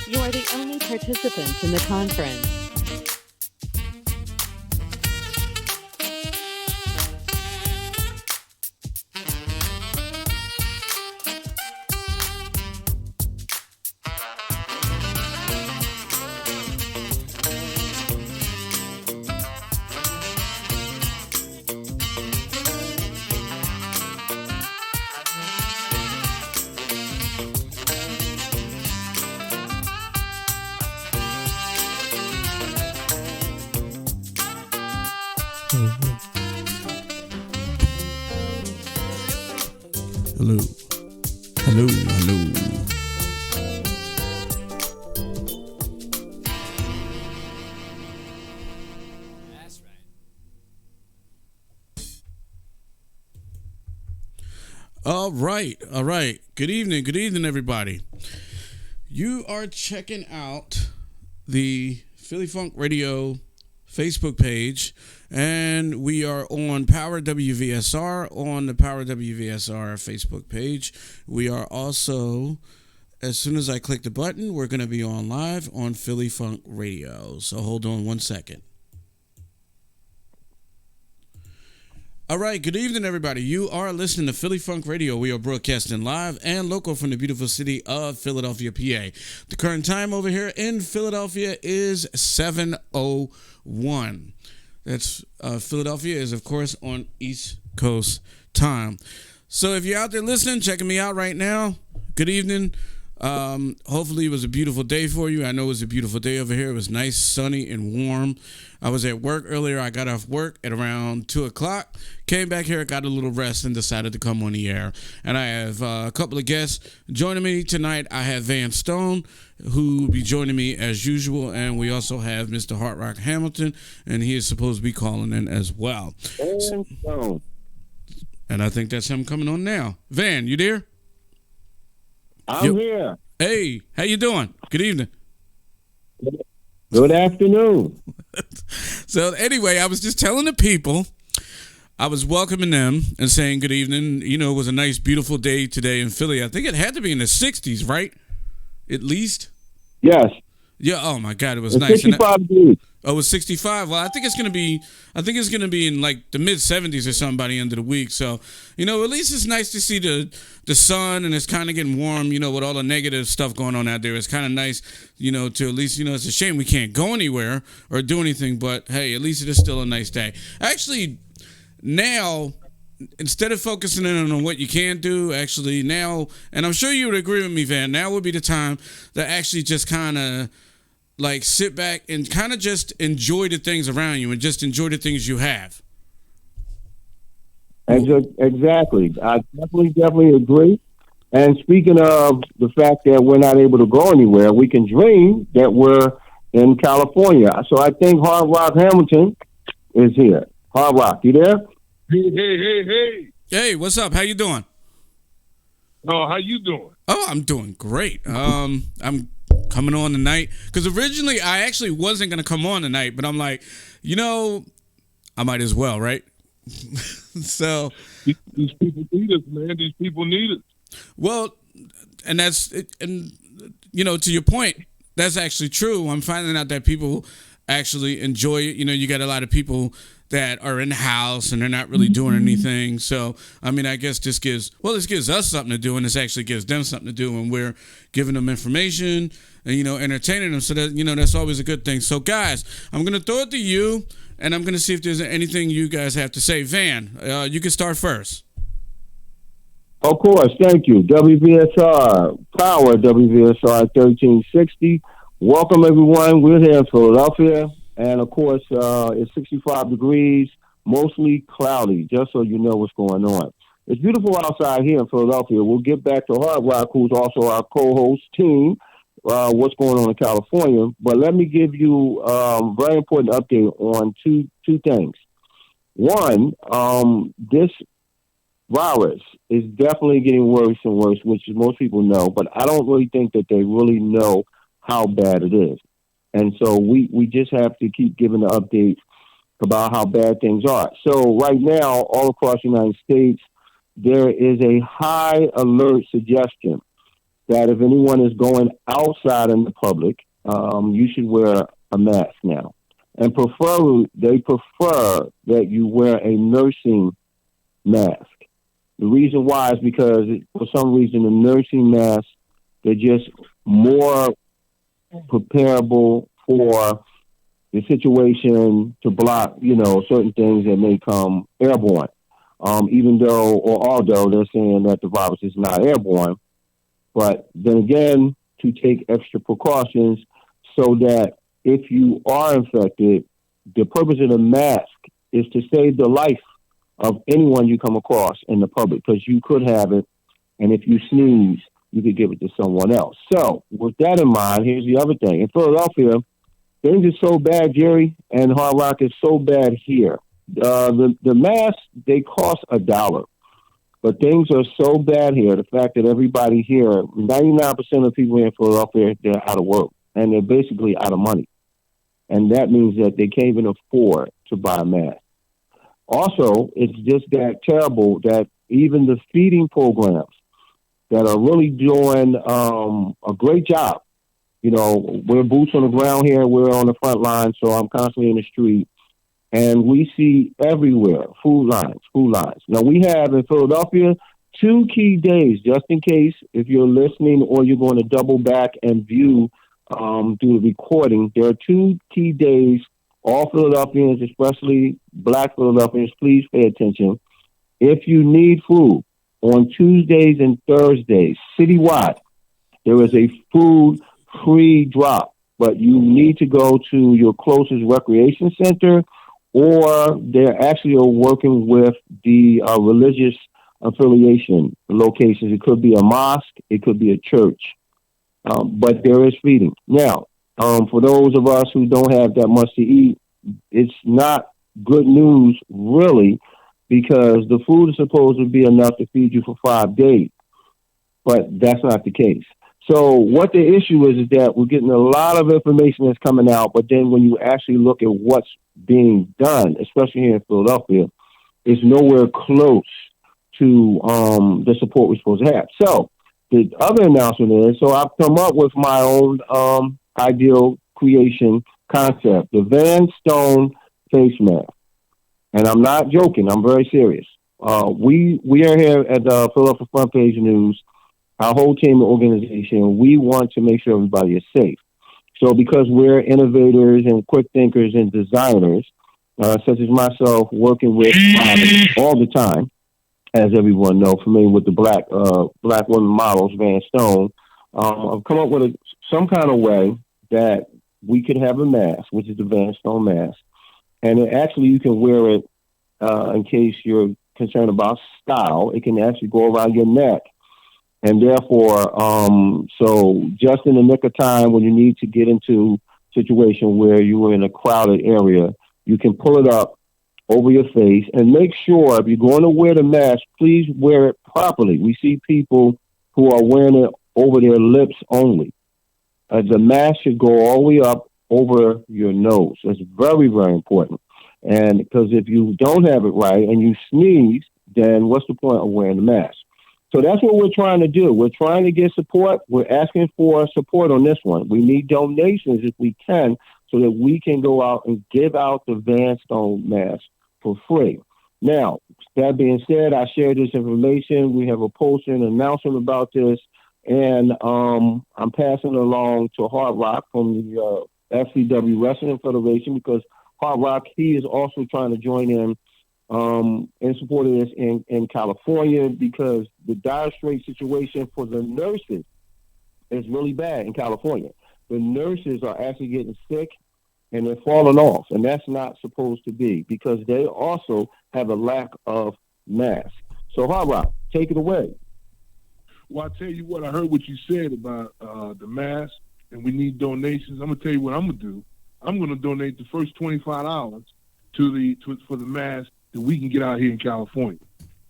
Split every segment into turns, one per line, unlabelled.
You are the only participant in the conference.
Hello. Hello. Hello.
That's right.
All right. All right. Good evening. Good evening, everybody. You are checking out the Philly Funk Radio Facebook page, and we are on Power WVSR on the Power WVSR Facebook page. We are also, as soon as I click the button, we're going to be on live on Philly Funk Radio. So hold on one second. All right, good evening, everybody. You are listening to Philly Funk Radio. We are broadcasting live and local from the beautiful city of Philadelphia, PA. The current time over here in Philadelphia is 7:01. That's Philadelphia is, of course, on East Coast time. So if you're out there listening, checking me out right now, good evening. Hopefully it was a beautiful day for you. I know it was a beautiful day over here. It was nice, sunny, and warm. I was at work earlier. I got off work at around 2 o'clock. Came back here, got a little rest, and decided to come on the air. And I have a couple of guests joining me tonight. I have Van Stone, who will be joining me as usual. And we also have Mr. Hard Rock Hamilton, and he is supposed to be calling in as well. And I think that's him coming on now. Van, you there?
I'm here.
Hey, how you doing? Good evening.
Good afternoon.
So anyway, I was just telling the people, I was welcoming them and saying good evening. You know, it was a nice, beautiful day today in Philly. I think it had to be in the 60s, right? At least.
Yes.
Yeah. Oh my God, it was
It's
nice.
65 degrees.
Oh, it was 65. Well, I think it's gonna be. I think it's gonna be in like the mid 70s or something by the end of the week. So, you know, at least it's nice to see the sun and it's kind of getting warm. You know, with all the negative stuff going on out there, it's kind of nice. You know, to at least it's a shame we can't go anywhere or do anything. But hey, at least it is still a nice day. Actually, now, instead of focusing in on what you can do, actually now, and I'm sure you would agree with me, Van, now would be the time to actually just kind of like sit back and kind of just enjoy the things around you and just enjoy the things you have.
Exactly. I definitely agree. And speaking of the fact that we're not able to go anywhere, we can dream that we're in California. So I think Hard Rock Hamilton is here. Hard Rock, you there?
Hey.
Hey, what's up? How you doing?
Oh, how you doing?
Oh, I'm doing great. I'm coming on tonight because originally I actually wasn't gonna come on tonight, but I'm like, I might as well, right? So
these people need us, man. These people need us.
Well, and that's and to your point, that's actually true. I'm finding out that people actually enjoy it. You got a lot of people that are in the house and they're not really doing anything. So, I mean, I guess this gives us something to do, and this actually gives them something to do, and we're giving them information and, entertaining them. So that, that's always a good thing. So, guys, I'm going to throw it to you, and I'm going to see if there's anything you guys have to say. Van, you can start first.
Of course. Thank you. WVSR, Power WVSR 1360. Welcome, everyone. We're here in Philadelphia. And, of course, it's 65 degrees, mostly cloudy, just so you know what's going on. It's beautiful outside here in Philadelphia. We'll get back to Hard Rock, who's also our co-host team, what's going on in California. But let me give you a very important update on two things. One, this virus is definitely getting worse and worse, which most people know, but I don't really think that they really know how bad it is. And so we just have to keep giving the updates about how bad things are. So right now, all across the United States, there is a high alert suggestion that if anyone is going outside in the public, you should wear a mask now. And they prefer that you wear a nursing mask. The reason why is because for some reason the nursing masks, they're just more preparable for the situation to block, certain things that may come airborne. Although they're saying that the virus is not airborne, but then again, to take extra precautions so that if you are infected, the purpose of the mask is to save the life of anyone you come across in the public, because you could have it, and if you sneeze, you could give it to someone else. So with that in mind, here's the other thing. In Philadelphia, things are so bad, Jerry, and Hard Rock is so bad here. The masks, they cost $1. But things are so bad here, the fact that everybody here, 99% of people in Philadelphia, they're out of work. And they're basically out of money. And that means that they can't even afford to buy a mask. Also, it's just that terrible that even the feeding programs that are really doing a great job. We're boots on the ground here. We're on the front line, so I'm constantly in the street. And we see everywhere food lines. Now, we have in Philadelphia 2 key days, just in case if you're listening or you're going to double back and view through the recording. There are 2 key days. All Philadelphians, especially Black Philadelphians, please pay attention. If you need food, on Tuesdays and Thursdays, citywide, there is a food free drop, but you need to go to your closest recreation center, or they're actually working with the religious affiliation locations. It could be a mosque, it could be a church, but there is feeding. Now, for those of us who don't have that much to eat, it's not good news, really, because the food is supposed to be enough to feed you for 5 days, but that's not the case. So what the issue is that we're getting a lot of information that's coming out, but then when you actually look at what's being done, especially here in Philadelphia, it's nowhere close to the support we're supposed to have. So the other announcement is, so I've come up with my own ideal creation concept, the Van Stone face mask. And I'm not joking. I'm very serious. We are here at the Philadelphia Front Page News, our whole team and organization. We want to make sure everybody is safe. So because we're innovators and quick thinkers and designers, such as myself, working with all the time, as everyone knows, familiar with the black women models, Van Stone, I've come up with some kind of way that we could have a mask, which is the Van Stone mask. And actually, you can wear it in case you're concerned about style. It can actually go around your neck. And therefore, so just in the nick of time when you need to get into a situation where you are in a crowded area, you can pull it up over your face and make sure if you're going to wear the mask, please wear it properly. We see people who are wearing it over their lips only. The mask should go all the way up over your nose. That's very, very important. And because if you don't have it right and you sneeze, then what's the point of wearing the mask? So that's what we're trying to do. We're trying to get support. We're asking for support on this one. We need donations if we can so that we can go out and give out the Van Stone mask for free. Now, that being said, I shared this information. We have a poster and announcement about this. And I'm passing it along to Hard Rock from the FCW Wrestling Federation because Hard Rock, he is also trying to join in support of this in California because the dire straits situation for the nurses is really bad in California. The nurses are actually getting sick and they're falling off, and that's not supposed to be because they also have a lack of masks. So, Hard Rock, take it away.
Well, I tell you what, I heard what you said about the mask, and we need donations. I'm gonna tell you what I'm gonna do. I'm gonna donate the first $25 for the mask that we can get out here in California.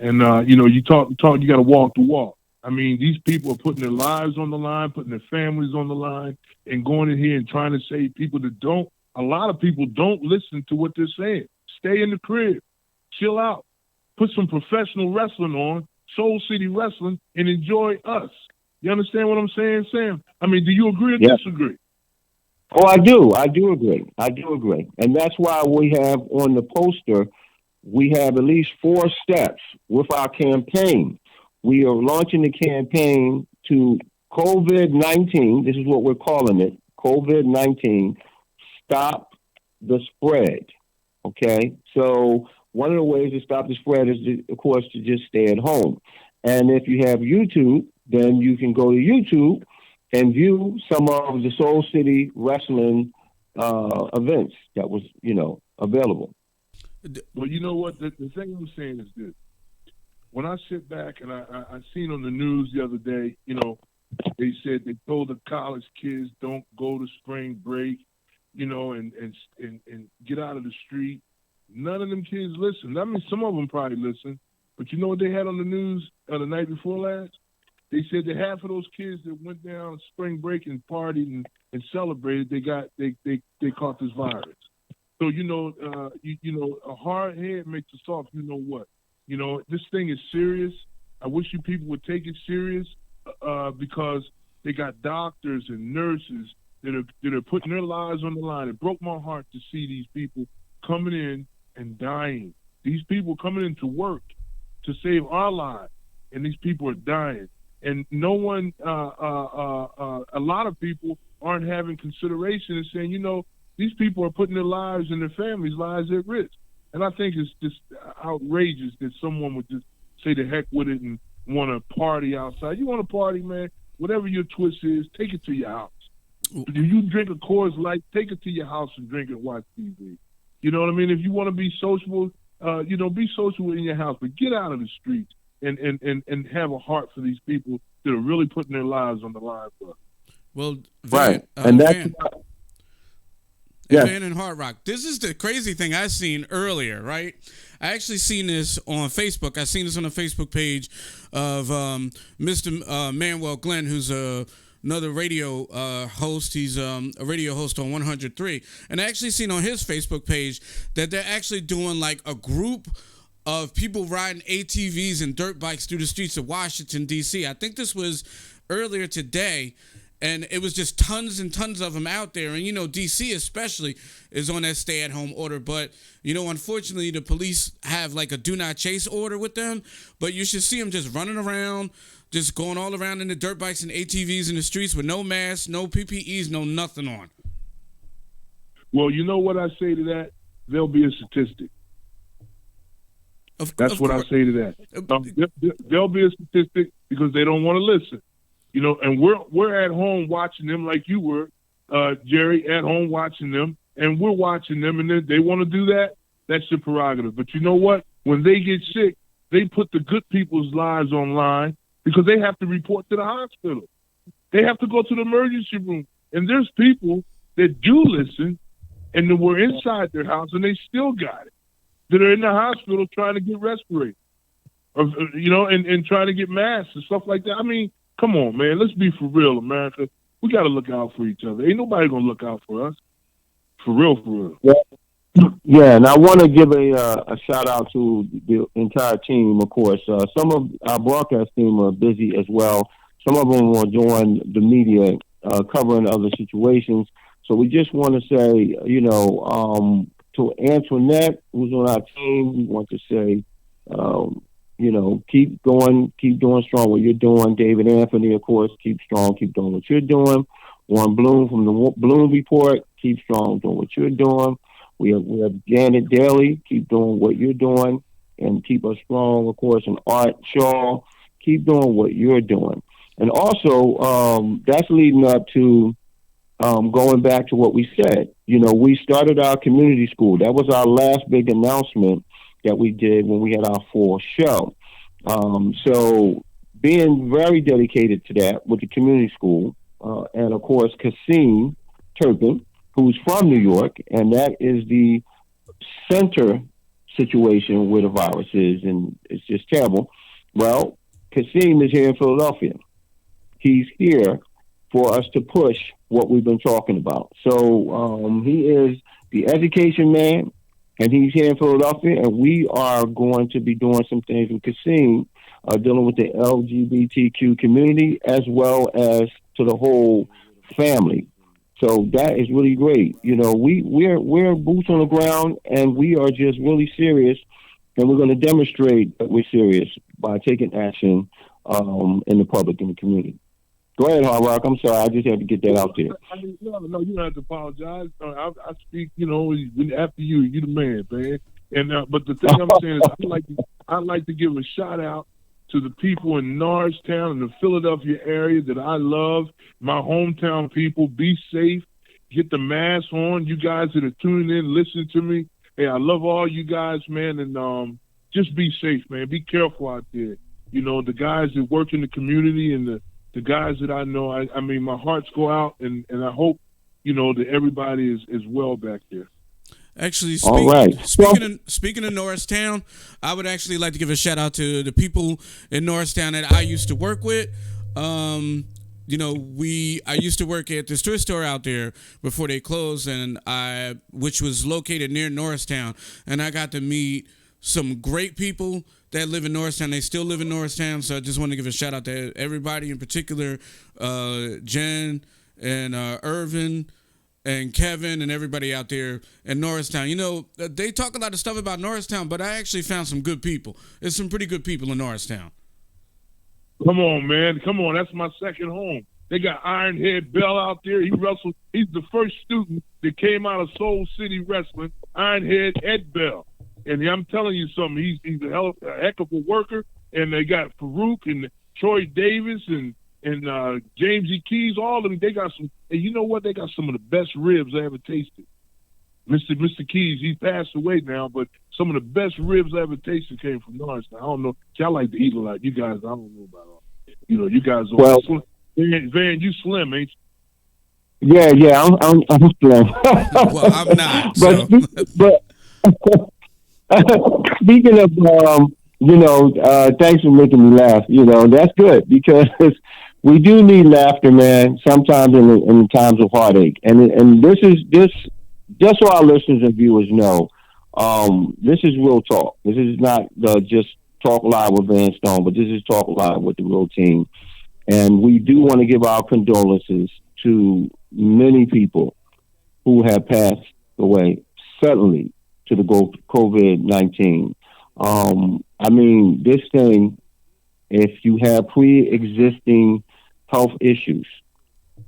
And you talk, you got to walk the walk. I mean, these people are putting their lives on the line, putting their families on the line, and going in here and trying to save people that don't. A lot of people don't listen to what they're saying. Stay in the crib, chill out, put some professional wrestling on, Soul City Wrestling, and enjoy us. You understand what I'm saying, Sam? I mean, do you agree or disagree?
Oh, I do. I do agree. And that's why we have on the poster, we have at least 4 steps with our campaign. We are launching the campaign to COVID-19. This is what we're calling it, COVID-19. Stop the spread. Okay? So one of the ways to stop the spread is, of course, to just stay at home. And if you have YouTube, then you can go to YouTube and view some of the Soul City Wrestling events that was, available.
Well, you know what? The thing I'm saying is this. When I sit back and I seen on the news the other day, they said they told the college kids don't go to spring break, and get out of the street. None of them kids listen. I mean, some of them probably listen, but you know what they had on the news the night before last? They said that half of those kids that went down spring break and partied and celebrated, they caught this virus. So a hard head makes a soft. You know what? This thing is serious. I wish you people would take it serious because they got doctors and nurses that are putting their lives on the line. It broke my heart to see these people coming in and dying. These people coming into work to save our lives, and these people are dying. And no one, a lot of people aren't having consideration and saying, these people are putting their lives and their families' lives at risk. And I think it's just outrageous that someone would just say the heck with it and want to party outside. You want to party, man? Whatever your twist is, take it to your house. If you drink a Coors Light, take it to your house and drink it and watch TV. You know what I mean? If you want to be sociable, be social in your house, but get out of the streets and have a heart for these people that are really putting their lives on the line for us.
Well,
Van, and that's
Van and Hard Rock. This is the crazy thing I seen earlier, right? I actually seen this on Facebook. I seen this on the Facebook page of Mr. Manuel Glenn, who's a another radio host. He's a radio host on 103, and I actually seen on his Facebook page that they're actually doing like a group of people riding ATVs and dirt bikes through the streets of Washington, D.C. I think this was earlier today, and it was just tons and tons of them out there. And, you know, D.C. especially is on that stay-at-home order. But, you know, unfortunately, the police have like a do-not-chase order with them. But you should see them just running around, just going all around in the dirt bikes and ATVs in the streets with no masks, no PPEs, no nothing on.
Well, you know what I say to that? There'll be a statistic. That's what I say to that. There'll be a statistic because they don't want to listen. You know, and we're at home watching them like you were, Jerry, at home watching them, and we're watching them, and then they want to do that. That's your prerogative. But you know what? When they get sick, they put the good people's lives online because they have to report to the hospital. They have to go to the emergency room. And there's people that do listen, and that were inside their house, and they still got it, that are in the hospital trying to get respirators, or, you know, and trying to get masks and stuff like that. I mean, come on, man. Let's be for real, America. We got to look out for each other. Ain't nobody going to look out for us. For real, for real.
Yeah, and I want to give a shout out to the entire team, of course. Some of our broadcast team are busy as well. Some of them are doing the media, covering other situations. So we just want to say, you know, to Antoinette, who's on our team, we want to say, you know, keep going, keep doing strong what you're doing. David Anthony, of course, keep strong, keep doing what you're doing. Warren Bloom from the Bloom Report, keep strong doing what you're doing. We have Janet Daly, keep doing what you're doing, and keep us strong, of course. And Art Shaw, keep doing what you're doing. And also, that's leading up to going back to what we said. You know, we started our community school. That was our last big announcement that we did when we had our fall show. So being very dedicated to that with the community school, and of course, Kasim Turpin, who's from New York, and that is the center situation where the virus is, and it's just terrible. Well, Kasim is here in Philadelphia. He's here for us to push what we've been talking about. So he is the education man, and he's here in Philadelphia, and we are going to be doing some things with Kasim, dealing with the LGBTQ community as well as to the whole family. So that is really great. You know, we're boots on the ground, and we are just really serious, and we're going to demonstrate that we're serious by taking action in the public, in the community. Go ahead, Hard Rock. I'm sorry. I just had to get that out there.
I mean, no, you don't have to apologize. I speak, you know, after you. You're the man, man. And but the thing I'm saying is, I'd like to give a shout out to the people in Norristown and the Philadelphia area that I love. My hometown people. Be safe. Get the mask on. You guys that are tuning in, listening to me. Hey, I love all you guys, man. And just be safe, man. Be careful out there. You know, the guys that work in the community and the guys that I know, I mean, my hearts go out, and I hope, you know, that everybody is well back there.
Actually, speaking of Norristown, I would actually like to give a shout out to the people in Norristown that I used to work with. You know, I used to work at this thrift store out there before they closed, which was located near Norristown, and I got to meet some great people that live in Norristown. They still live in Norristown, so I just want to give a shout out to everybody, in particular Jen and Irvin and Kevin and everybody out there in Norristown. You know, they talk a lot of stuff about Norristown, but I actually found some good people. There's some pretty good people in Norristown.
Come on, man. Come on. That's my second home. They got Ironhead Bell out there. He wrestled. He's the first student that came out of Soul City Wrestling, Ironhead Ed Bell. And I'm telling you something, he's a heck of a worker. And they got Farouk and Troy Davis and James E. Keys, all of them. They got some, and you know what? They got some of the best ribs I ever tasted. Mr. Keys, he passed away now, but some of the best ribs I ever tasted came from Norristown. I don't know. See, I like to eat a lot. You guys, I don't know about all. You know, you guys are slim. Van, you slim, ain't you?
Yeah, I'm slim.
Well, I'm not. So.
But speaking of, you know, thanks for making me laugh. You know, that's good because we do need laughter, man. Sometimes in times of heartache, and this is just so our listeners and viewers know. This is real talk. This is not just talk live with Van Stone, but this is talk live with the real team. And we do want to give our condolences to many people who have passed away suddenly to the COVID-19. I mean, this thing, if you have pre-existing health issues,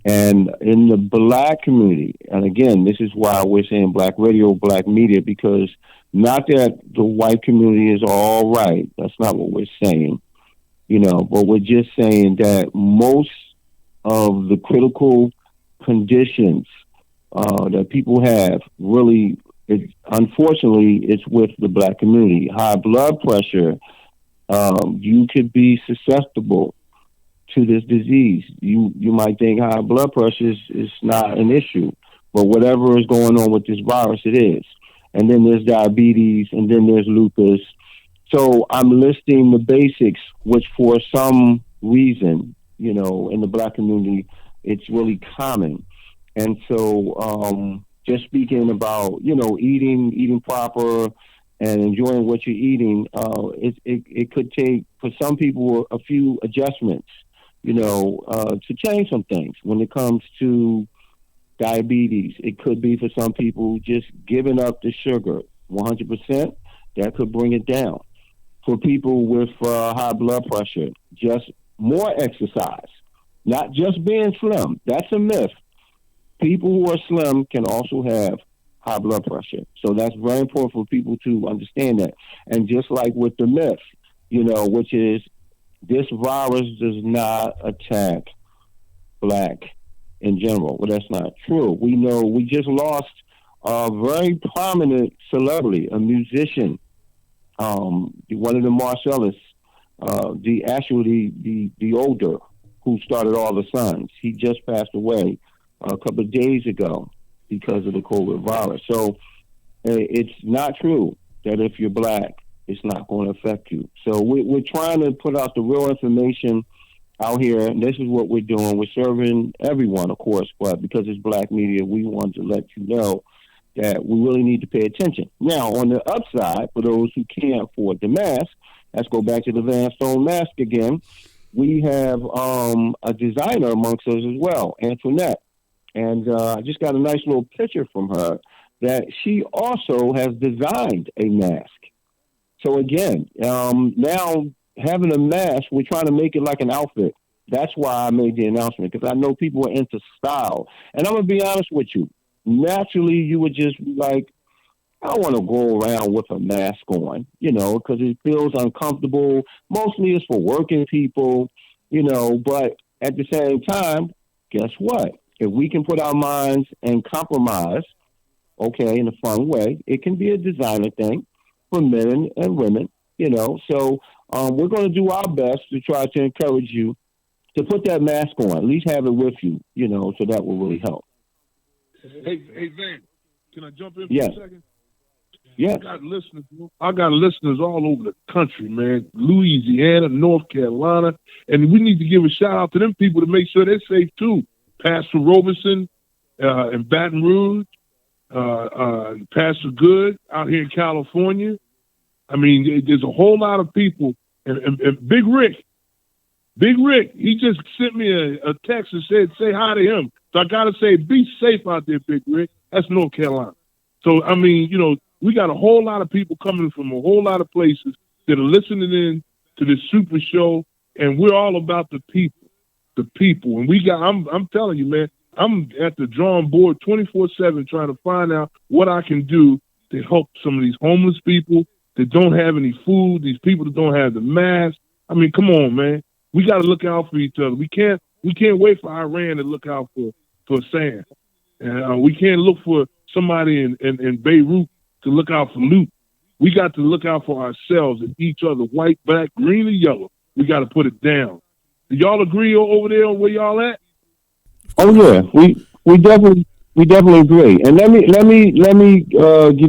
and in the black community, and again, this is why we're saying black radio, black media, because not that the white community is all right. That's not what we're saying, but we're just saying that most of the critical conditions that people have really, unfortunately, it's with the black community. High blood pressure, you could be susceptible to this disease. You might think high blood pressure is not an issue, but whatever is going on with this virus, it is. And then there's diabetes, and then there's lupus. So I'm listing the basics, which for some reason, in the black community, it's really common. And so just speaking about, eating proper and enjoying what you're eating, it could take, for some people, a few adjustments, to change some things when it comes to diabetes. It could be for some people just giving up the sugar 100%. That could bring it down. For people with high blood pressure, just more exercise, not just being slim. That's a myth. People who are slim can also have high blood pressure. So that's very important for people to understand that. And just like with the myth, which is this virus does not attack black in general. Well, that's not true. We know we just lost a very prominent celebrity, a musician, one of the Marcellus, the older, who started All the Sons. He just passed away a couple of days ago because of the COVID virus. So it's not true that if you're black, it's not going to affect you. So we're trying to put out the real information out here, and this is what we're doing. We're serving everyone, of course, but because it's black media, we want to let you know that we really need to pay attention. Now, on the upside, for those who can't afford the mask, let's go back to the Van Stone mask again. We have a designer amongst us as well, Antoinette. And I just got a nice little picture from her that she also has designed a mask. So again, now having a mask, we're trying to make it like an outfit. That's why I made the announcement, because I know people are into style. And I'm going to be honest with you. Naturally, you would just be like, I don't want to go around with a mask on, because it feels uncomfortable. Mostly it's for working people, but at the same time, guess what? If we can put our minds and compromise, okay, in a fun way, it can be a designer thing for men and women, So we're going to do our best to try to encourage you to put that mask on, at least have it with you, so that will really help.
Hey, Van, can I jump in for
Yeah.
a second?
Yeah.
I got listeners all over the country, man. Louisiana, North Carolina, and we need to give a shout out to them people to make sure they're safe too. Pastor Roberson in Baton Rouge, Pastor Good out here in California. I mean, there's a whole lot of people. And Big Rick, he just sent me a text and said, say hi to him. So I got to say, be safe out there, Big Rick. That's North Carolina. So, I mean, we got a whole lot of people coming from a whole lot of places that are listening in to this super show, and we're all about the people. And I'm telling you, man, I'm at the drawing board 24/7 trying to find out what I can do to help some of these homeless people that don't have any food, these people that don't have the mask. I mean, come on, man. We got to look out for each other. We can't wait for Iran to look out for Sam. And we can't look for somebody in Beirut to look out for loot. We got to look out for ourselves and each other, white, black, green, or yellow. We got to put it down. Do y'all agree over there where y'all at?
Oh yeah, we definitely agree. And let me give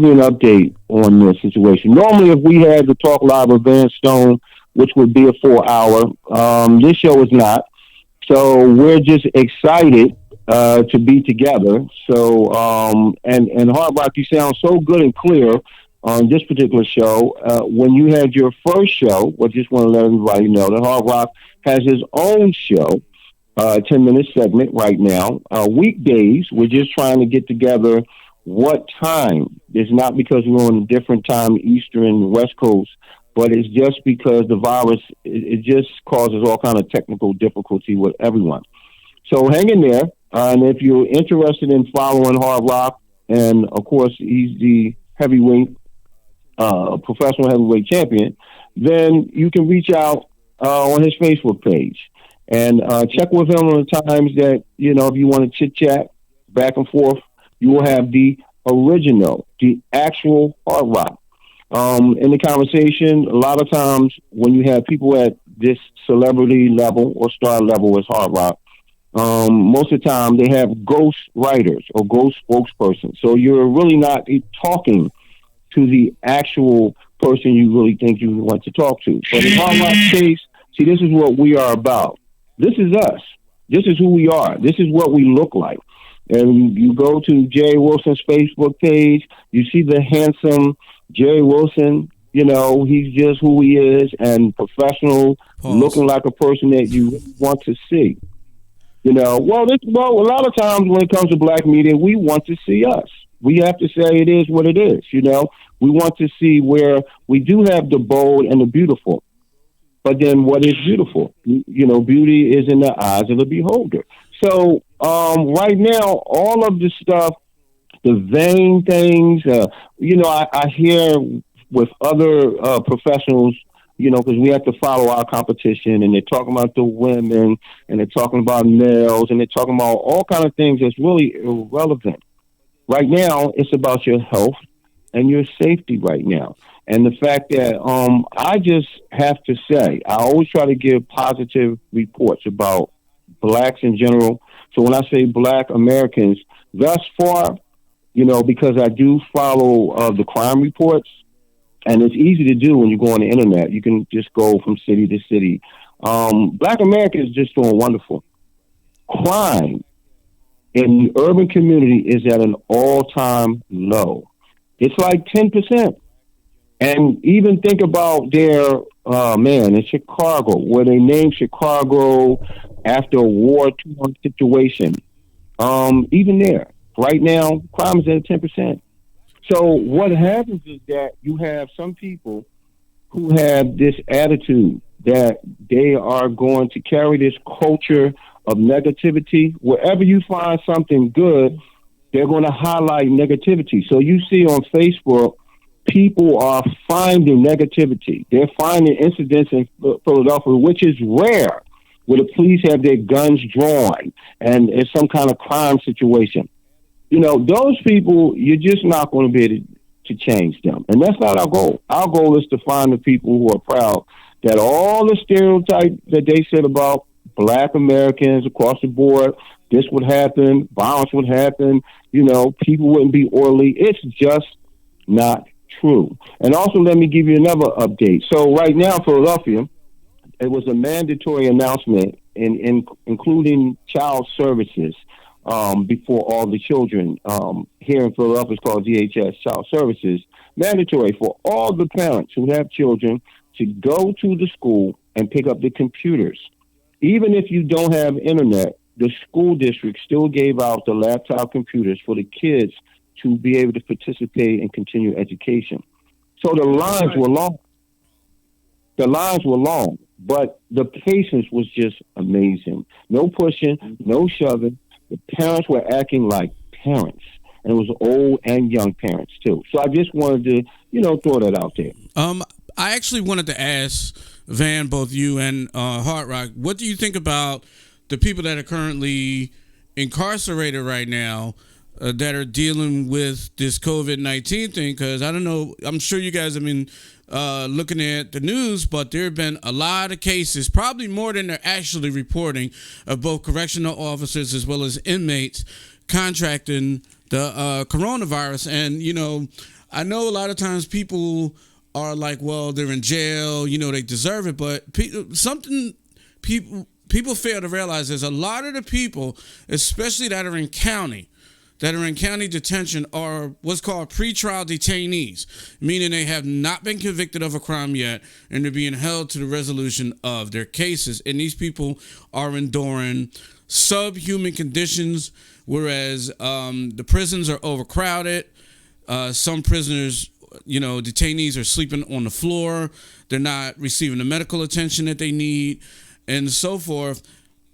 you an update on this situation. Normally, if we had to talk live with Van Stone, which would be a 4 hour, this show is not. So we're just excited to be together. So and Hard Rock, you sound so good and clear on this particular show. When you had your first show, I just want to let everybody know that Hard Rock has his own show, 10-minute segment right now. Weekdays, we're just trying to get together what time. It's not because we're on a different time, Eastern, West Coast, but it's just because the virus, it just causes all kind of technical difficulty with everyone. So hang in there. And if you're interested in following Hard Rock, and of course, he's the heavyweight, professional heavyweight champion, then you can reach out on his Facebook page and check with him on the times that, if you want to chit chat back and forth, you will have the original, the actual Hard Rock. In the conversation, a lot of times when you have people at this celebrity level or star level as Hard Rock, most of the time they have ghost writers or ghost spokespersons. So you're really not talking to the actual person you really think you want to talk to. But in Hard Rock's case, see, this is what we are about. This is us. This is who we are. This is what we look like. And you go to Jerry Wilson's Facebook page, you see the handsome Jerry Wilson. He's just who he is, and professional, looking like a person that you want to see. A lot of times when it comes to black media, we want to see us. We have to say it is what it is. We want to see where we do have the bold and the beautiful. But then what is beautiful? Beauty is in the eyes of the beholder. So right now, all of the stuff, the vain things, I hear with other professionals, because we have to follow our competition, and they're talking about the women, and they're talking about males, and they're talking about all kind of things that's really irrelevant. Right now, it's about your health and your safety right now. And the fact that I just have to say, I always try to give positive reports about blacks in general. So when I say black Americans, thus far, because I do follow the crime reports, and it's easy to do when you go on the internet. You can just go from city to city. Black Americans just doing wonderful. Crime in the urban community is at an all-time low. It's like 10%. And even think about their, in Chicago, where they named Chicago after a war situation. Even there, right now, crime is at 10%. So what happens is that you have some people who have this attitude that they are going to carry this culture of negativity. Wherever you find something good, they're going to highlight negativity. So you see on Facebook, people are finding negativity. They're finding incidents in Philadelphia, which is rare, where the police have their guns drawn and it's some kind of crime situation. Those people, you're just not going to be able to change them. And that's not our goal. Our goal is to find the people who are proud that all the stereotypes that they said about black Americans across the board, this would happen, violence would happen, people wouldn't be orderly. It's just not true. And also, let me give you another update. So right now, Philadelphia, it was a mandatory announcement including child services before all the children. Here in Philadelphia, it's called DHS Child Services. Mandatory for all the parents who have children to go to the school and pick up the computers. Even if you don't have internet, the school district still gave out the laptop computers for the kids to be able to participate and continue education. So the lines were long. The lines were long, but the patience was just amazing. No pushing, no shoving. The parents were acting like parents, and it was old and young parents too. So I just wanted to, throw that out there.
I actually wanted to ask Van, both you and Hard Rock, what do you think about the people that are currently incarcerated right now that are dealing with this COVID-19 thing? Because I don't know, I'm sure you guys have been looking at the news, but there have been a lot of cases, probably more than they're actually reporting, of both correctional officers as well as inmates contracting the coronavirus. And, I know a lot of times people are like, well, they're in jail, they deserve it. But people people fail to realize is a lot of the people, especially that are in county detention, are what's called pretrial detainees, meaning they have not been convicted of a crime yet, and they're being held to the resolution of their cases. And these people are enduring subhuman conditions, whereas the prisons are overcrowded. Some prisoners, detainees are sleeping on the floor. They're not receiving the medical attention that they need, and so forth.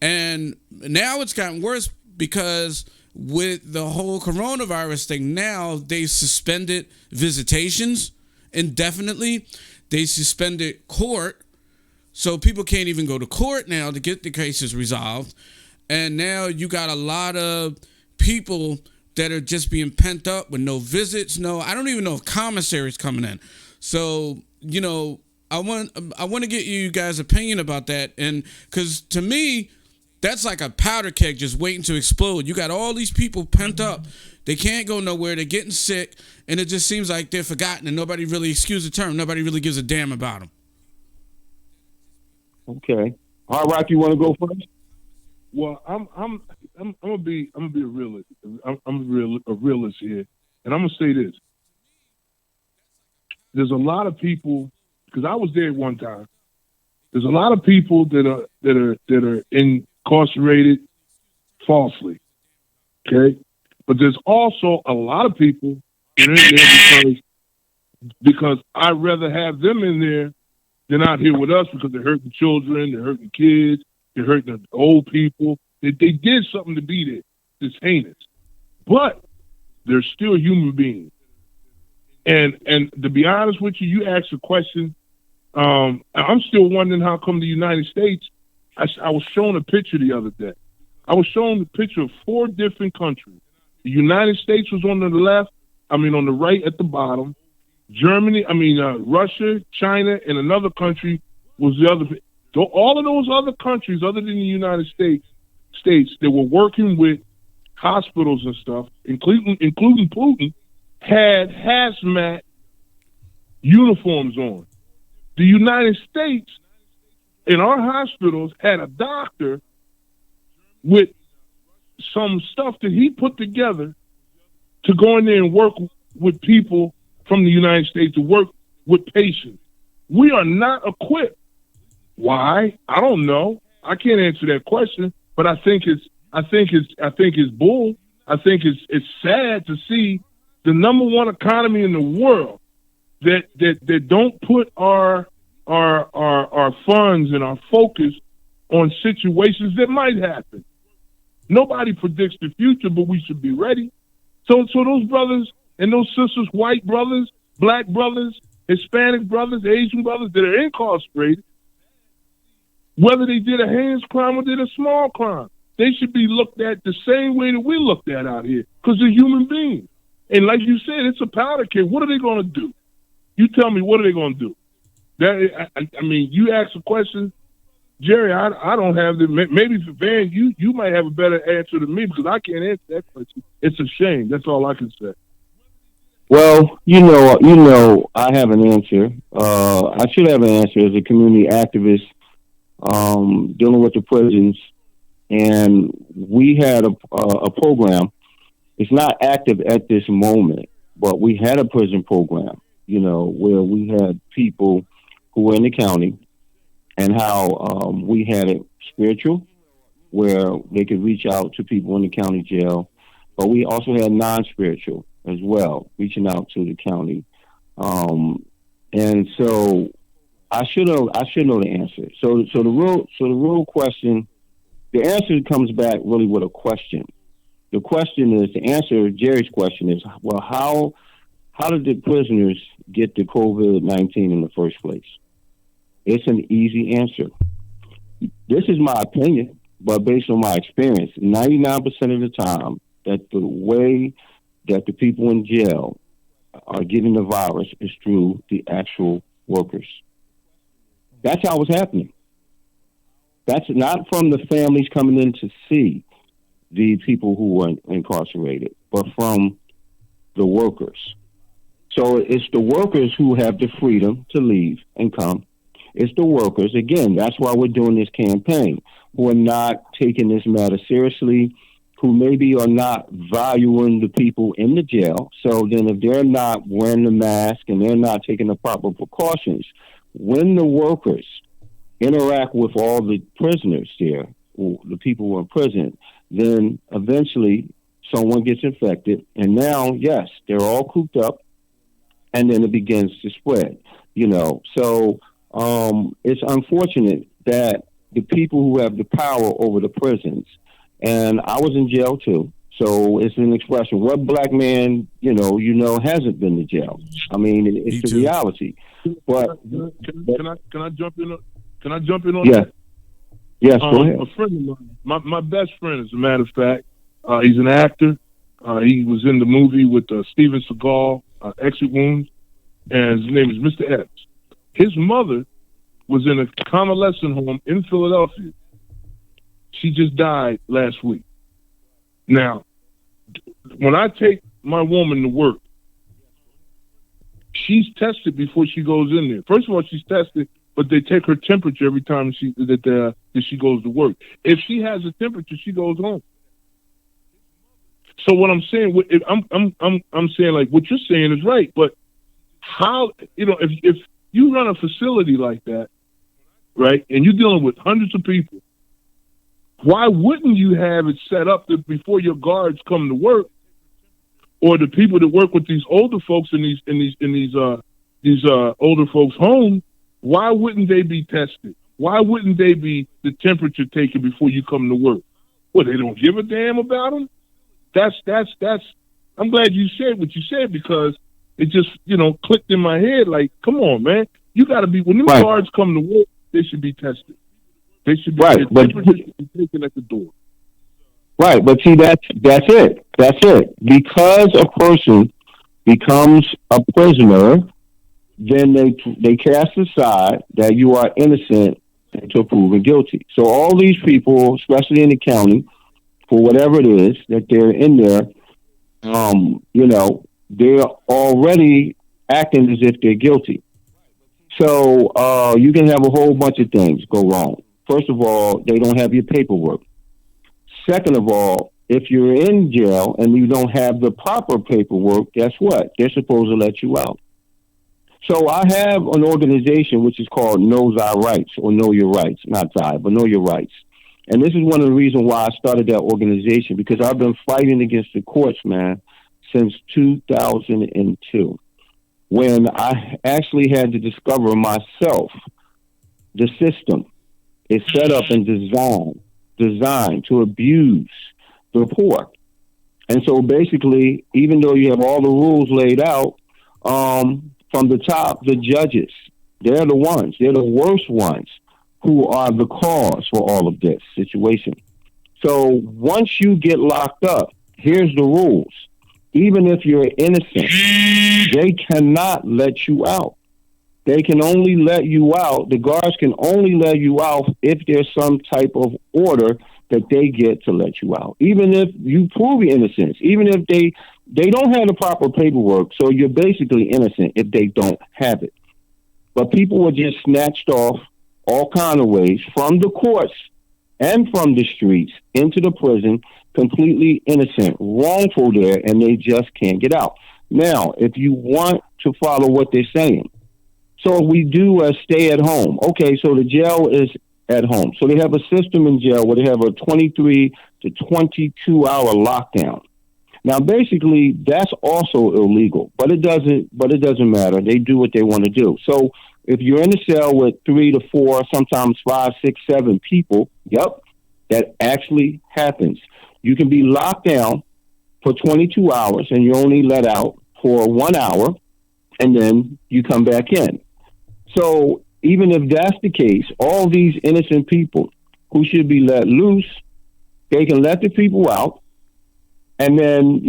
And now it's gotten worse because with the whole coronavirus thing, now they suspended visitations indefinitely. They suspended court, so people can't even go to court now to get the cases resolved. And now you got a lot of people that are just being pent up with no visits. I don't even know if commissary's coming in. So, I want to get you guys' opinion about that. And because to me, that's like a powder keg just waiting to explode. You got all these people pent up. They can't go nowhere. They're getting sick. And it just seems like they're forgotten, and nobody really, excuse the term, nobody really gives a damn about them.
Okay. All right, you want to go first?
Well, I'm gonna be a realist. I'm a realist here, and I'm gonna say this. There's a lot of people, because I was there at one time. There's a lot of people that are incarcerated falsely. Okay, but there's also a lot of people that are in there because I'd rather have them in there than out here with us, because they're hurting children, they're hurting kids, they're hurting the old people. They did something to be there. It's heinous, but they're still human beings. And to be honest with you, you asked a question. I'm still wondering how come the United States. I was shown a picture the other day. I was shown a picture of 4 different countries. The United States was on the left. On the right at the bottom. Germany, Russia, China, and another country was the other. All of those other countries, other than the United States, that were working with hospitals and stuff, including Putin, had hazmat uniforms on. The United States, in our hospitals, had a doctor with some stuff that he put together to go in there and work with people from the United States, to work with patients. We are not equipped. Why? I don't know. I can't answer that question, but I think it's bull. I think it's sad to see the number one economy in the world that don't put our funds and our focus on situations that might happen. Nobody predicts the future, but we should be ready. So those brothers and those sisters, white brothers, black brothers, Hispanic brothers, Asian brothers that are incarcerated, whether they did a heinous crime or did a small crime, they should be looked at the same way that we're looked at out here, because they're human beings. And like you said, it's a powder keg. What are they going to do? You tell me, what are they going to do? You ask a question, Jerry, I don't have the, maybe for Van, you might have a better answer than me, because I can't answer that question. It's a shame. That's all I can say.
Well, I have an answer. I should have an answer as a community activist dealing with the prisons. And we had a program. It's not active at this moment, but we had a prison program, where we had people who were in the county, and how we had it spiritual, where they could reach out to people in the county jail. But we also had non-spiritual as well, reaching out to the county. And so I should know the answer. So the real question, the answer comes back really with a question. The question is, the answer to Jerry's question is, well, how did the prisoners get the COVID-19 in the first place? It's an easy answer. This is my opinion, but based on my experience, 99% of the time, that the way that the people in jail are getting the virus is through the actual workers. That's how it's happening. That's not from the families coming in to see the people who were incarcerated, but from the workers. So it's the workers who have the freedom to leave and come. It's the workers. Again, that's why we're doing this campaign, who are not taking this matter seriously, who maybe are not valuing the people in the jail. So then if they're not wearing the mask and they're not taking the proper precautions, when the workers interact with all the prisoners there, or the people who are in prison, then eventually someone gets infected. And now, yes, they're all cooped up, and then it begins to spread, So it's unfortunate that the people who have the power over the prisons, and I was in jail too, so it's an expression. What black man, hasn't been to jail? I mean, it's the reality. But
can I jump in? Can I jump in on
yeah.
that?
Yes, go ahead.
A friend of mine, my best friend, as a matter of fact, he's an actor. He was in the movie with Steven Seagal, Exit Wounds, and his name is Mr. Epps. His mother was in a convalescent home in Philadelphia. She just died last week. Now, when I take my woman to work, she's tested before she goes in there. First of all, she's tested, but they take her temperature every time she goes to work. If she has a temperature, she goes home. So what I'm saying, I'm saying, like, what you're saying is right, but how, if you run a facility like that, right, and you're dealing with hundreds of people, why wouldn't you have it set up that before your guards come to work, or the people that work with these older folks in these older folks' homes? Why wouldn't they be tested? Why wouldn't they be the temperature taken before you come to work? Well, they don't give a damn about them. That's. I'm glad you said what you said, because it just clicked in my head. Like, come on, man, you got to be, when these guards come to work, they should be tested. They should be taken at the door.
Right, but see, that's it. That's it. Because a person becomes a prisoner, then they cast aside that you are innocent until proven guilty. So all these people, especially in the county, for whatever it is that they're in there, they're already acting as if they're guilty. So you can have a whole bunch of things go wrong. First of all, they don't have your paperwork. Second of all, if you're in jail and you don't have the proper paperwork, guess what? They're supposed to let you out. So I have an organization which is called Know Thy Rights, or Know Your Rights, not Thy, but Know Your Rights. And this is one of the reasons why I started that organization, because I've been fighting against the courts, man, since 2002, when I actually had to discover myself. The system is set up and designed to abuse the poor. And so basically, even though you have all the rules laid out, from the top, the judges, they're the worst ones who are the cause for all of this situation. So once you get locked up, here's the rules. Even if you're innocent, they cannot let you out. They can only let you out. The guards can only let you out if there's some type of order that they get to let you out. Even if you prove your innocence, even if they don't have the proper paperwork, so you're basically innocent if they don't have it. But people were just snatched off all kind of ways from the courts and from the streets into the prison, completely innocent, wrongful there, and they just can't get out. Now, if you want to follow what they're saying, so we do a stay at home. Okay, so the jail is at home. So they have a system in jail where they have a 23 to 22 hour lockdown. Now, basically, that's also illegal, but it doesn't matter. They do what they want to do. So if you're in a cell with 3 to 4, sometimes 5, 6, 7 people, that actually happens. You can be locked down for 22 hours and you're only let out for 1 hour, and then you come back in. So even if that's the case, all these innocent people who should be let loose, they can let the people out. And then,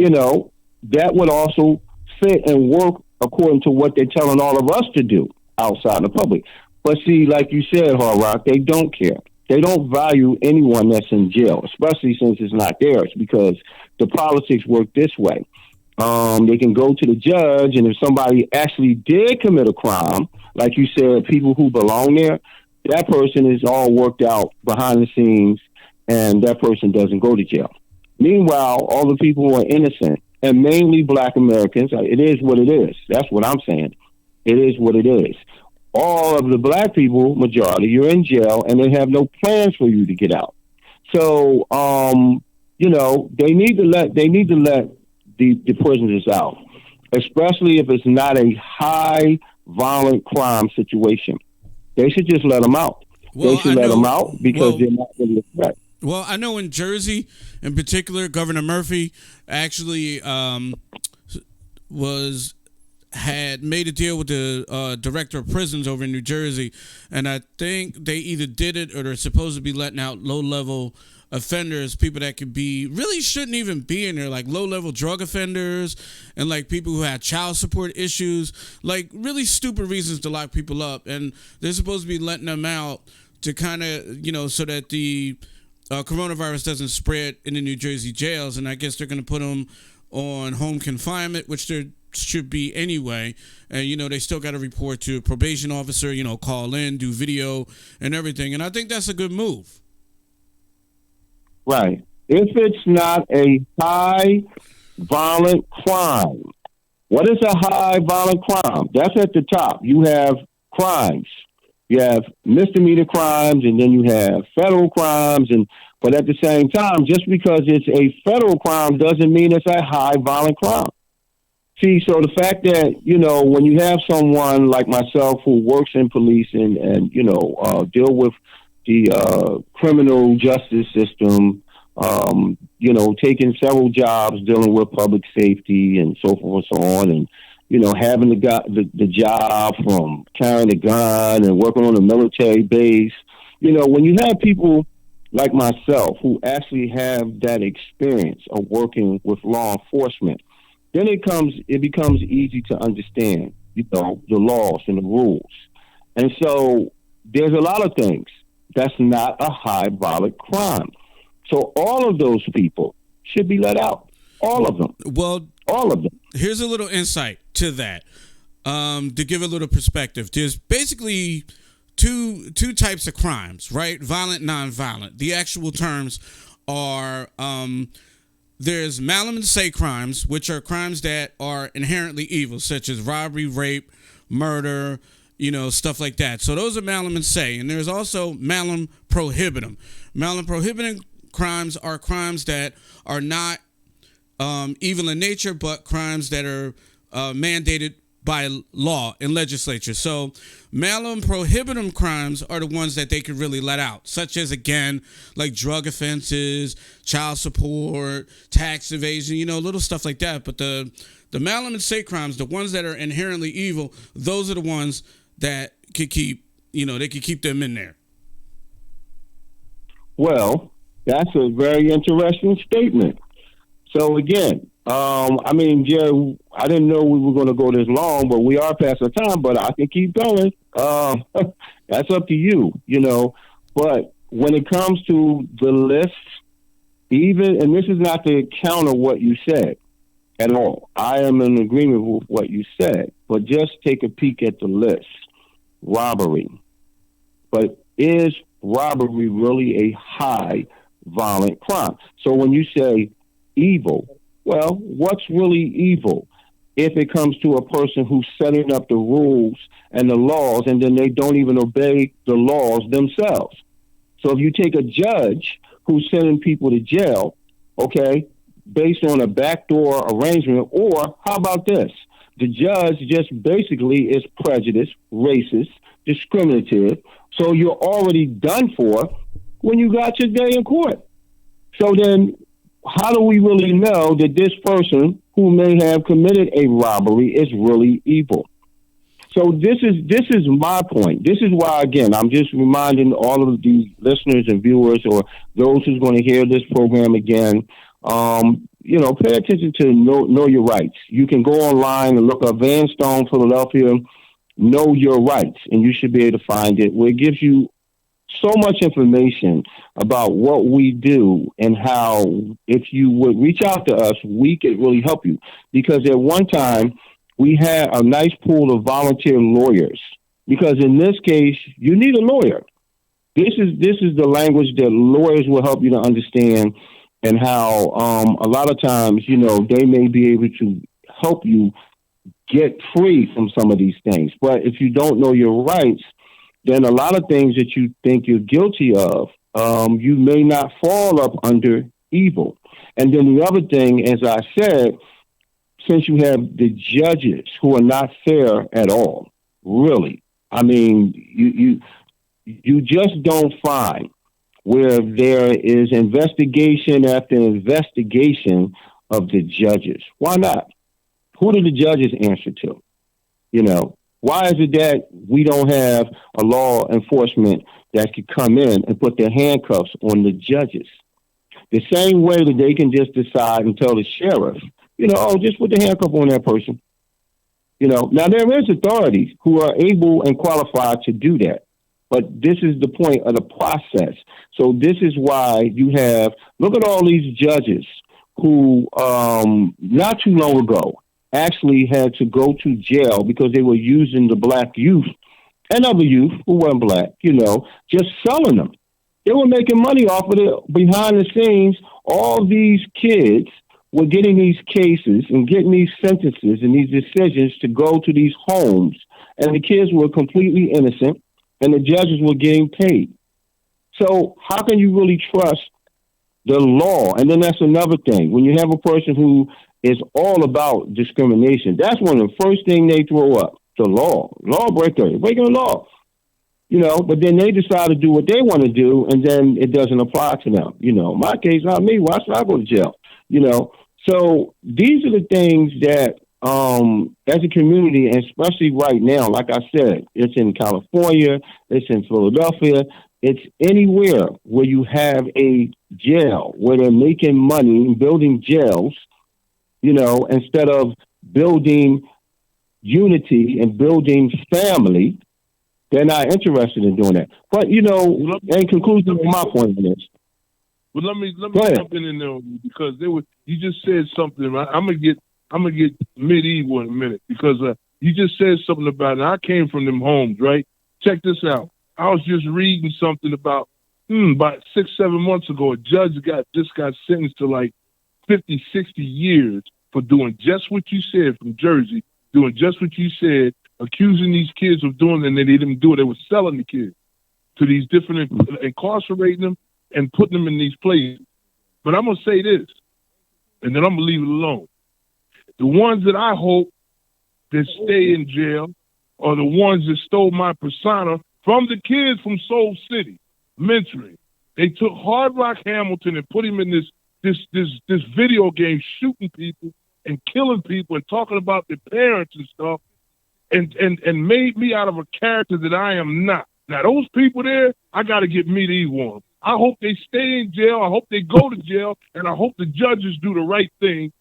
that would also fit and work according to what they're telling all of us to do outside in the public. But see, like you said, Hard Rock, they don't care. They don't value anyone that's in jail, especially since it's not theirs, because the politics work this way. They can go to the judge, and if somebody actually did commit a crime, like you said, people who belong there, that person is all worked out behind the scenes, and that person doesn't go to jail. Meanwhile, all the people who are innocent, and mainly Black Americans, it is what it is. That's what I'm saying. It is what it is. All of the Black people, majority, you're in jail, and they have no plans for you to get out. So, they need to let the prisoners out, especially if it's not a high violent crime situation. They should just let them out. They should let them out because they're not really a threat.
Well, I know in Jersey, in particular, Governor Murphy actually had made a deal with the director of prisons over in New Jersey, and I think they either did it or they're supposed to be letting out low-level offenders, people that could be really shouldn't even be in there, like low-level drug offenders and like people who had child support issues, like really stupid reasons to lock people up, and they're supposed to be letting them out to kind of, so that the coronavirus doesn't spread in the New Jersey jails. And I guess they're going to put them on home confinement, which there should be anyway. And, they still got to report to a probation officer, call in, do video and everything. And I think that's a good move.
Right. If it's not a high violent crime, what is a high violent crime? That's at the top. You have crimes. You have misdemeanor crimes, and then you have federal crimes. But at the same time, just because it's a federal crime doesn't mean it's a high violent crime. See, so the fact that, when you have someone like myself who works in police and deal with the criminal justice system, taking several jobs dealing with public safety and so forth and so on, and having the job from carrying a gun and working on a military base. When you have people like myself who actually have that experience of working with law enforcement, then it becomes easy to understand, the laws and the rules. And so there's a lot of things that's not a high violent crime. So all of those people should be let out. All of them.
Well,
all of them.
Here's a little insight to that, to give a little perspective. There's basically two types of crimes, right? Violent, non-violent. The actual terms are there's malum and se crimes, which are crimes that are inherently evil, such as robbery, rape, murder, stuff like that. So those are malum and se. And there's also malum prohibitum. Malum prohibitum crimes are crimes that are not evil in nature, but crimes that are mandated by law and legislature. So malum prohibitum crimes are the ones that they can really let out, such as, again, like drug offenses, child support, tax evasion, little stuff like that. But the malum and se crimes, the ones that are inherently evil, those are the ones that could keep, they could keep them in there.
Well, that's a very interesting statement. So again, Jerry, I didn't know we were going to go this long, but we are past our time, but I can keep going. That's up to you, But when it comes to the list, and this is not to counter what you said at all. I am in agreement with what you said, but just take a peek at the list. Robbery. But is robbery really a high violent crime? So when you say evil, well, what's really evil if it comes to a person who's setting up the rules and the laws, and then they don't even obey the laws themselves? So if you take a judge who's sending people to jail, okay, based on a backdoor arrangement, or how about this? The judge just basically is prejudiced, racist, discriminative, so you're already done for when you got your day in court. So then how do we really know that this person who may have committed a robbery is really evil? So this is my point. This is why, again, I'm just reminding all of the listeners and viewers, or those who's going to hear this program again, pay attention to know your rights. You can go online and look up Van Stone, Philadelphia, Know Your Rights, and you should be able to find it, where it gives you so much information about what we do and how, if you would reach out to us, we could really help you. Because at one time, we had a nice pool of volunteer lawyers. Because in this case, you need a lawyer. This is the language that lawyers will help you to understand, and how a lot of times, they may be able to help you get free from some of these things. But if you don't know your rights, then a lot of things that you think you're guilty of, you may not fall up under evil. And then the other thing, as I said, since you have the judges who are not fair at all, really, I mean, you just don't find where there is investigation after investigation of the judges. Why not? Who do the judges answer to? Why is it that we don't have a law enforcement that could come in and put their handcuffs on the judges? The same way that they can just decide and tell the sheriff, just put the handcuff on that person. Now there is authorities who are able and qualified to do that. But this is the point of the process. So this is why you look at all these judges who not too long ago actually had to go to jail because they were using the black youth and other youth who weren't black, just selling them. They were making money off of it behind the scenes. All these kids were getting these cases and getting these sentences and these decisions to go to these homes. And the kids were completely innocent, and the judges were getting paid. So how can you really trust the law? And then that's another thing. When you have a person who is all about discrimination, that's one of the first things they throw up, the law. Lawbreaker, breaking the law. But then they decide to do what they want to do, and then it doesn't apply to them. My case, not me. Why should I go to jail? So these are the things that, as a community, and especially right now, like I said, it's in California, it's in Philadelphia, it's anywhere where you have a jail, where they're making money and building jails, instead of building unity and building family. They're not interested in doing that. But, in conclusion, my point is this.
Well, let me jump in there because you just said something. Right? I'm gonna get medieval in a minute because you just said something about it. I came from them homes, right? Check this out. I was just reading something about 6-7 months ago. A judge got sentenced to like 50, 60 years for doing just what you said, from Jersey, doing just what you said, accusing these kids of doing it, and they didn't do it. They were selling the kids to these different, incarcerating them and putting them in these places. But I'm going to say this, and then I'm going to leave it alone. The ones that I hope that stay in jail are the ones that stole my persona from the kids from Soul City, mentoring. They took Hard Rock Hamilton and put him in this video game, shooting people and killing people and talking about their parents and stuff, and made me out of a character that I am not. Now, those people there, I got to get medieval on them. I hope they stay in jail. I hope they go to jail. And I hope the judges do the right thing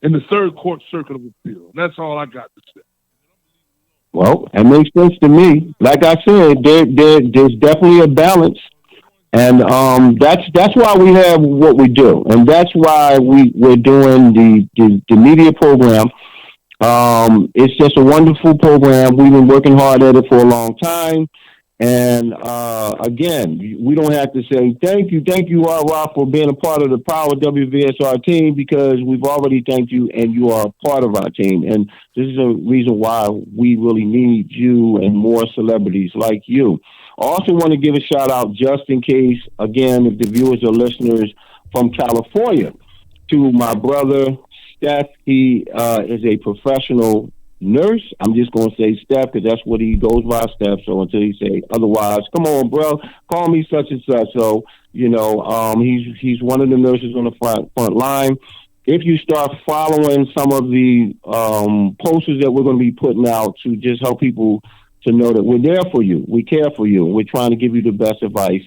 in the Third Court Circuit of Appeal. That's all I got to say.
Well, it makes sense to me. Like I said, there's definitely a balance. And that's why we have what we do. And that's why we're doing the media program. It's just a wonderful program. We've been working hard at it for a long time. And again, we don't have to say thank you, R-Rock, for being a part of the Power WVSR team, because we've already thanked you and you are a part of our team. And this is a reason why we really need you and more celebrities like you. I also want to give a shout out, just in case, again, if the viewers or listeners from California, to my brother, Steph. He is a professional nurse. I'm just going to say Steph because that's what he goes by, Steph. So until he say otherwise, come on, bro, call me such and such. So, he's one of the nurses on the front line. If you start following some of the posters that we're going to be putting out to just help people to know that we're there for you, we care for you, and we're trying to give you the best advice,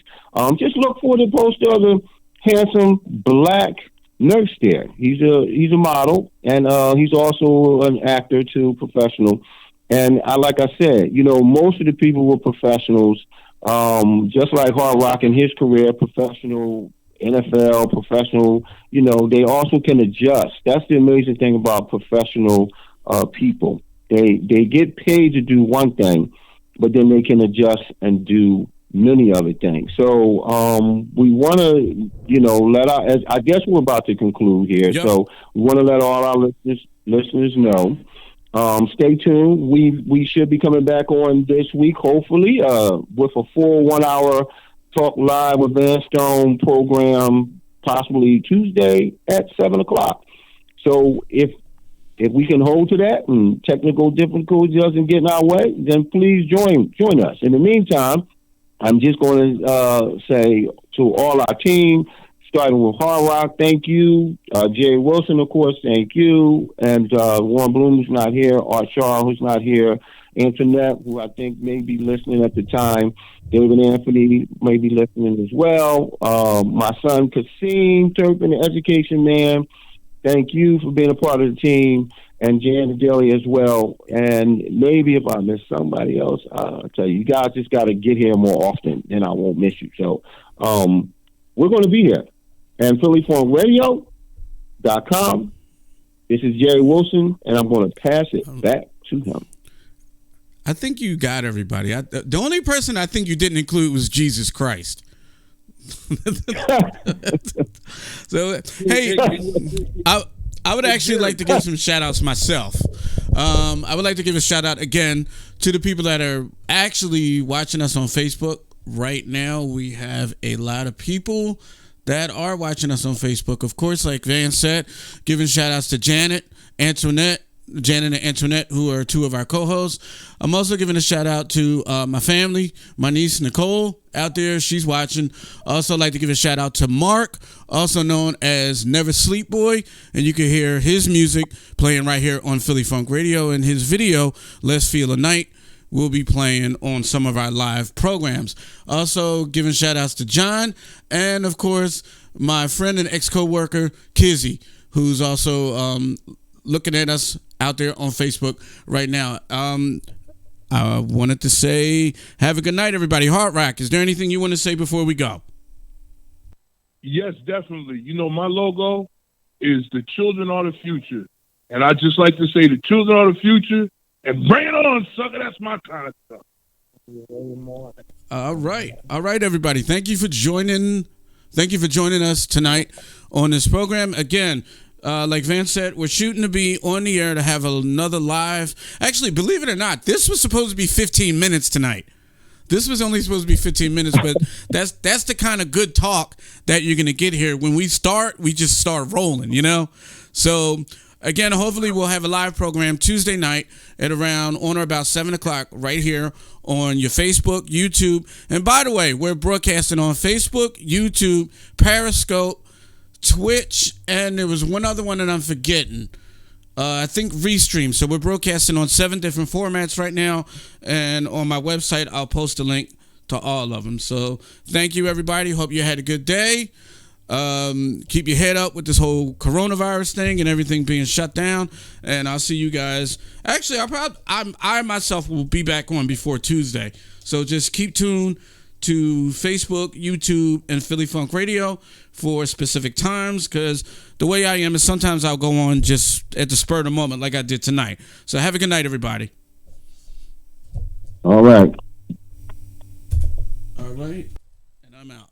just look for the poster of the handsome black nurse there. He's a model, and he's also an actor too, professional. And like I said, most of the people were professionals Just like Hard Rock in his career, professional, NFL, professional, they also can adjust. That's the amazing thing about professional people. They get paid to do one thing, but then they can adjust and do many other things. So we want to, I guess we're about to conclude here.
Yep.
So we want to let all our listeners know. Stay tuned. We should be coming back on this week, hopefully, with a full 1 hour Talk Live with Van Stone program, possibly Tuesday at 7:00. So if we can hold to that and technical difficulties doesn't get in our way, then please join us. In the meantime, I'm just going to say to all our team, starting with Hard Rock, thank you. Jerry Wilson, of course, thank you. And Warren Bloom, who's not here. Art Shaw, who's not here. Antoinette, who I think may be listening at the time. David Anthony may be listening as well. My son, Kasim Turpin, the education man, thank you for being a part of the team. And Jan Daly as well. And maybe if I miss somebody else, I'll tell you, you guys just got to get here more often, and I won't miss you. So we're going to be here. And PhillyFunkRadio.com. This is Jerry Wilson, and I'm going to pass it back to him.
I think you got everybody. The only person I think you didn't include was Jesus Christ. So, hey, I would actually like to give some shout outs myself. I would like to give a shout out again to the people that are actually watching us on Facebook right now. We have a lot of people that are watching us on Facebook. Of course, like Van said, giving shout outs to Janet and Antoinette, who are two of our co-hosts. I'm also giving a shout out to my family, my niece Nicole out there. She's watching. Also like to give a shout out to Mark, also known as Never Sleep Boy. And you can hear his music playing right here on Philly Funk Radio. And his video, Let's Feel a Night, will be playing on some of our live programs. Also giving shout outs to John. And of course, my friend and ex-co-worker, Kizzy, who's also looking at us out there on Facebook right now. I wanted to say, have a good night, everybody. Hard Rock, is there anything you want to say before we go?
Yes, definitely. My logo is the children are the future. And I just like to say the children are the future, and bring it on, sucker. That's my kind of stuff.
All right, everybody. Thank you for joining us tonight on this program. Again, like Van said, we're shooting to be on the air to have another live. Actually, believe it or not, this was supposed to be 15 minutes tonight. This was only supposed to be 15 minutes, but that's the kind of good talk that you're going to get here. When we start, we just start rolling, So, again, hopefully we'll have a live program Tuesday night at around on or about 7 o'clock right here on your Facebook, YouTube. And by the way, we're broadcasting on Facebook, YouTube, Periscope, Twitch, and there was one other one that I'm forgetting. I think Restream. So we're broadcasting on 7 different formats right now. And on my website, I'll post a link to all of them. So thank you, everybody. Hope you had a good day. Keep your head up with this whole coronavirus thing and everything being shut down. And I'll see you guys. Actually, I myself will be back on before Tuesday. So just keep tuned to Facebook, YouTube, and Philly Funk Radio for specific times, because the way I am is sometimes I'll go on just at the spur of the moment like I did tonight. So have a good night, everybody.
All right.
And I'm out.